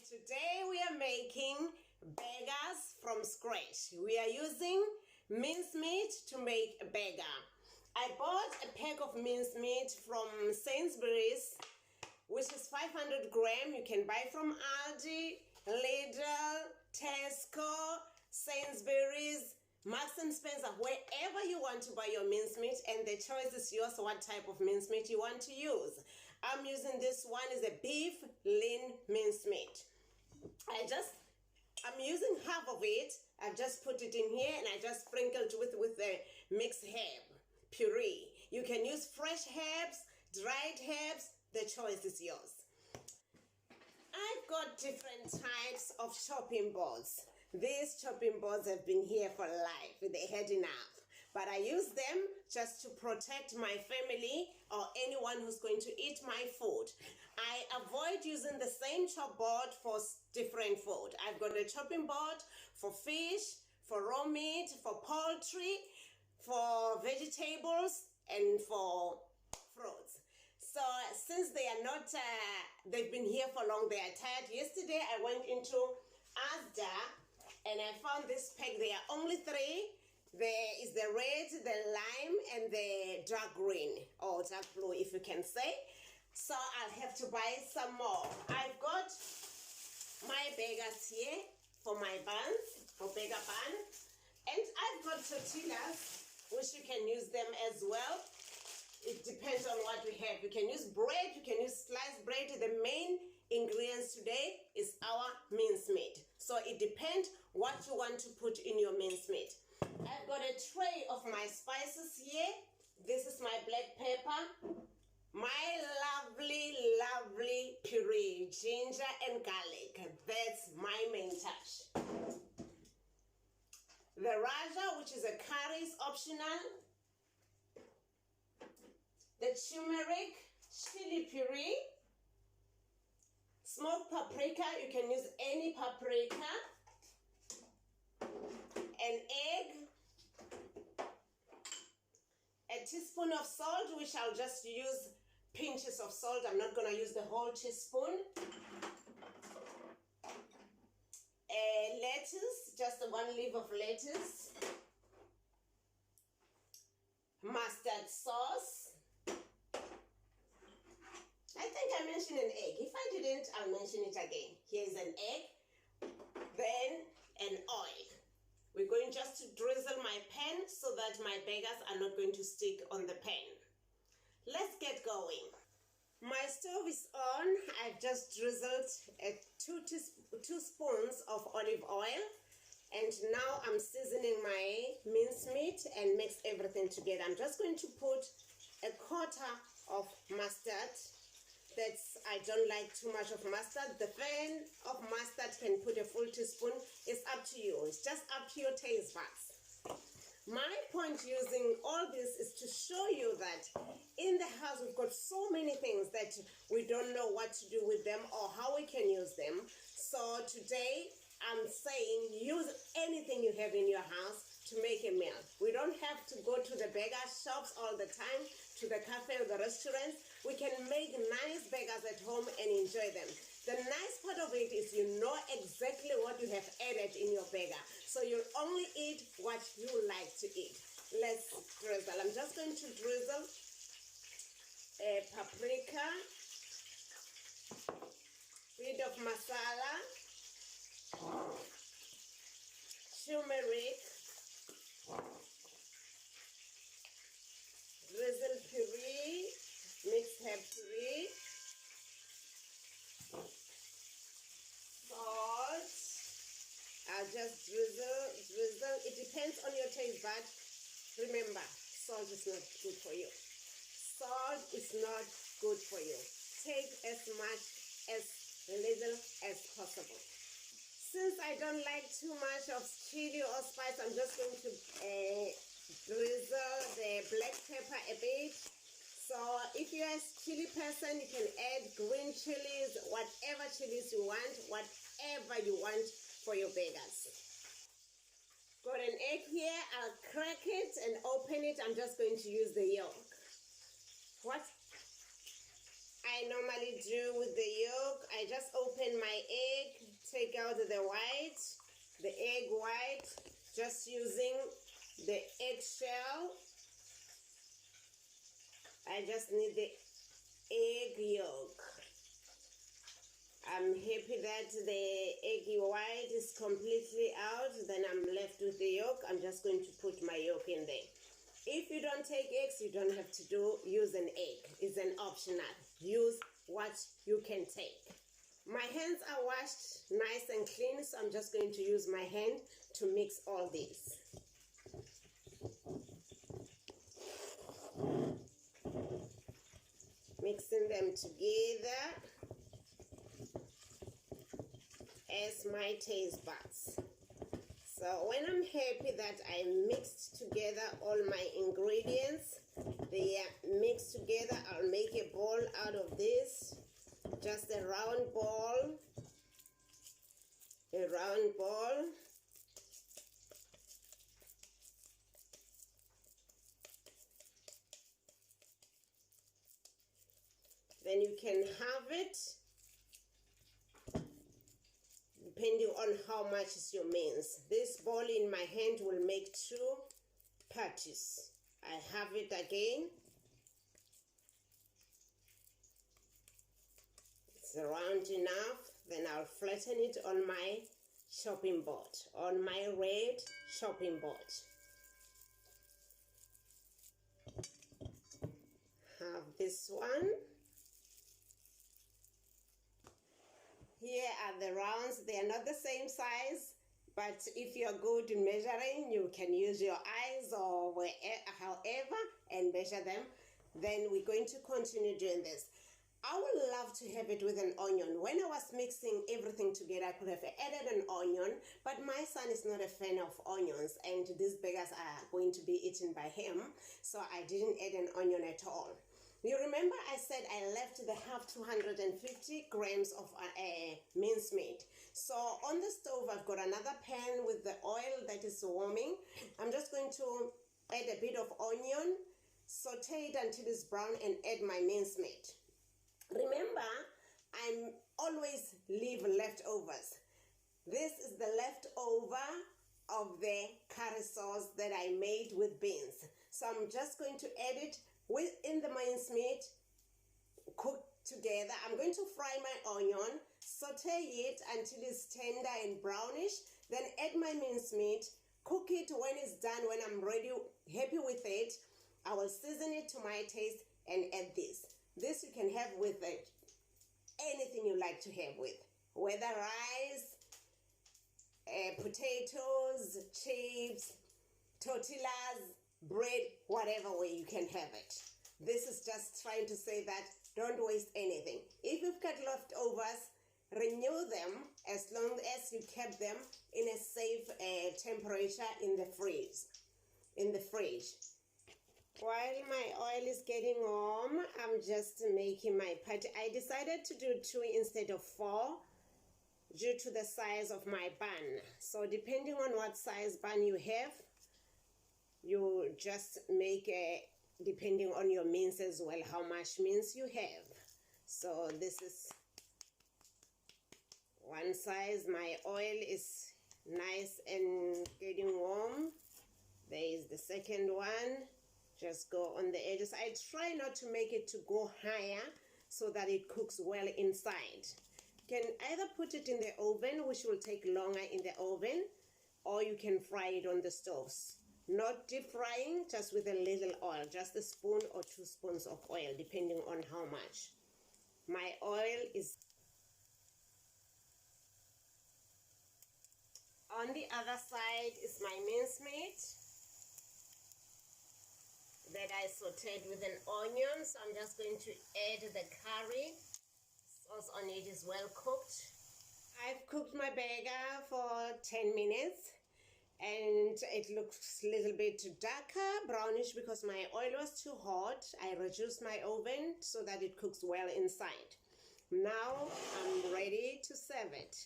Today we are making burgers from scratch. We are using mincemeat to make a burger. I bought a pack of mincemeat from Sainsbury's, which is 500 gram. You can buy from Aldi, Lidl, Tesco, Sainsbury's, Marks and Spencer, wherever you want to buy your mincemeat, and the choice is yours what type of mincemeat you want to use. I'm using this one is a beef lean mincemeat. I'm using half of it. I've just put it in here and I just sprinkled with the mixed herb puree. You can use fresh herbs, dried herbs, the choice is yours. I've got different types of chopping boards. These chopping boards have been here for life. They had enough. But I use them just to protect my family or anyone who's going to eat my food. I avoid using the same chop board for different food. I've got a chopping board for fish, for raw meat, for poultry, for vegetables, and for fruits. So since they are not, they've been here for long, they are tired. Yesterday I went into Asda and I found this pack. There are only three. There is the red, the lime, and the dark green, or dark blue if you can say. So I'll have to buy some more. I've got my burgers here for my buns, for burger bun. And I've got tortillas, which you can use them as well. It depends on what we have. You can use bread, you can use sliced bread. The main ingredients today is our mincemeat. So it depends what you want to put in your mincemeat. I've got a tray of my spices here. This is my black pepper, my lovely puree, ginger and garlic. That's my main touch. The Raja, which is a curry, is optional. The turmeric, chili puree, smoked paprika, you can use any paprika, an egg, a teaspoon of salt, which I'll just use pinches of salt. I'm not going to use the whole teaspoon. A lettuce, just one leaf of lettuce. Mustard sauce. I think I mentioned an egg. If I didn't, I'll mention it again. Here's an egg, then an oil. We're going just to drizzle my pan so that my burgers are not going to stick on the pan. Let's get going. My stove is on. I've just drizzled two spoons of olive oil. And now I'm seasoning my mincemeat and mix everything together. I'm just going to put a quarter of mustard. I don't like too much of mustard. The fan of mustard can put a full teaspoon. It's up to you. It's just up to your taste buds. My point using all this is to show you that in the house we've got so many things that we don't know what to do with them or how we can use them. So today I'm saying use anything you have in your house to make a meal. We don't have to go to the burger shops all the time, to the cafe or the restaurants. We can make nice burgers at home and enjoy them. The nice part of it is you know exactly what you have added in your burger. So you'll only eat what you like to eat. Let's drizzle. I'm just going to drizzle a paprika, bit of masala, turmeric, drizzle puree, mixed herb puree, salt. I'll just drizzle. It depends on your taste, but remember, salt is not good for you. Salt is not good for you. Take as much, as little as possible. Since I don't like too much of chili or spice, I'm just going to drizzle the black pepper a bit. So if you're a chili person, you can add green chilies, whatever chilies you want, whatever you want for your burgers. Got an egg here. I'll crack it and open it. I'm just going to use the yolk. What? I normally do with the yolk. I just open my egg, take out the white, the egg white, just using the eggshell. I just need the egg yolk. I'm happy that the egg white is completely out. Then I'm left with the yolk. I'm just going to put my yolk in there. If you don't take eggs, you don't have to use an egg. It's an optional. Use what you can take. My hands are washed nice and clean, so I'm just going to use my hand to mix all these. Mixing them together as my taste buds. So when I'm happy that I mixed together all my ingredients, they are mixed together, I'll make a ball out of this, just a round ball, Then you can have it depending on how much is your mince. This ball in my hand will make 2 patties. I have it again. It's round enough. Then I'll flatten it on my chopping board, on my red chopping board. Have this one. Here are the rounds. They are not the same size, but if you're good in measuring, you can use your eyes or however and measure them. Then we're going to continue doing this. I would love to have it with an onion. When I was mixing everything together, I could have added an onion, but my son is not a fan of onions, and these burgers are going to be eaten by him, so I didn't add an onion at all. You remember I said I left the half 250 grams of mincemeat. So on the stove, I've got another pan with the oil that is warming. I'm just going to add a bit of onion, saute it until it's brown, and add my mincemeat. Remember, I always leave leftovers. This is the leftover of the curry sauce that I made with beans. So I'm just going to add it within the mincemeat, cook together. I'm going to fry my onion, saute it until it's tender and brownish, then add my mincemeat, cook it. When it's done, when I'm ready, happy with it, I will season it to my taste and add this. This you can have with it, anything you like to have with, whether rice, potatoes, chips, tortillas, bread, whatever way you can have it. This is just trying to say that don't waste anything. If you've got leftovers, renew them as long as you kept them in a safe temperature in the fridge. While my oil is getting warm, I'm just making my patty. I decided to do 2 instead of 4 due to the size of my bun. So depending on what size bun you have, you just make depending on your mince as well, how much mince you have. So this is one size. My oil is nice and getting warm. There is the second one. Just go on the edges. I try not to make it to go higher so that it cooks well inside. You can either put it in the oven, which will take longer in the oven, or you can fry it on the stoves. Not deep frying, just with a little oil, just a spoon or 2 spoons of oil, depending on how much. My oil is on the other side. Is my mincemeat that I sauteed with an onion. So I'm just going to add the curry sauce on it. Is well cooked. I've cooked my burger for 10 minutes. And it looks a little bit darker, brownish, because my oil was too hot. I reduced my oven so that it cooks well inside. Now I'm ready to serve it.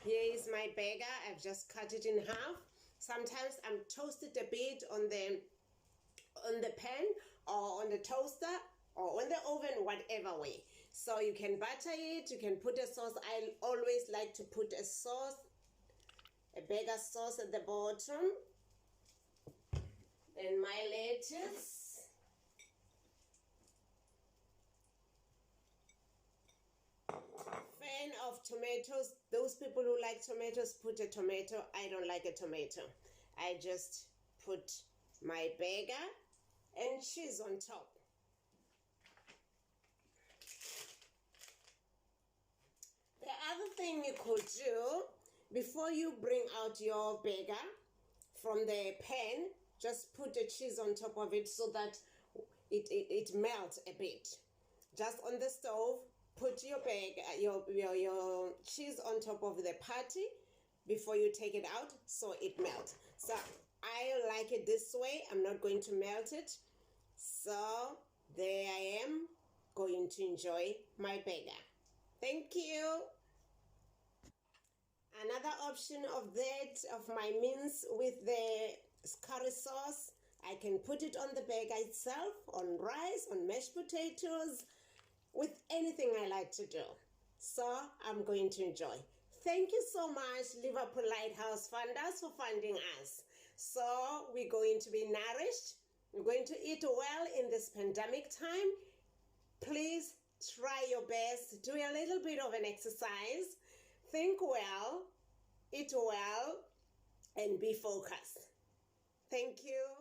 Here is my burger. I've just cut it in half. Sometimes I'm toasted a bit on the pan or on the toaster or on the oven, whatever way. So you can butter it, you can put a sauce. I always like to put a sauce, a burger sauce at the bottom. Then my lettuce. Fan of tomatoes. Those people who like tomatoes, put a tomato. I don't like a tomato. I just put my burger and cheese on top. The other thing you could do, before you bring out your burger from the pan, just put the cheese on top of it so that it melts a bit. Just on the stove, put your burger, your cheese on top of the patty before you take it out so it melts. So I like it this way. I'm not going to melt it. So there I am going to enjoy my burger. Thank you. Another option of that, of my mince with the curry sauce, I can put it on the burger itself, on rice, on mashed potatoes, with anything I like to do. So I'm going to enjoy. Thank you so much, Liverpool Lighthouse funders, for funding us. So we're going to be nourished. We're going to eat well in this pandemic time. Please try your best. Do a little bit of an exercise. Think well, eat well, and be focused. Thank you.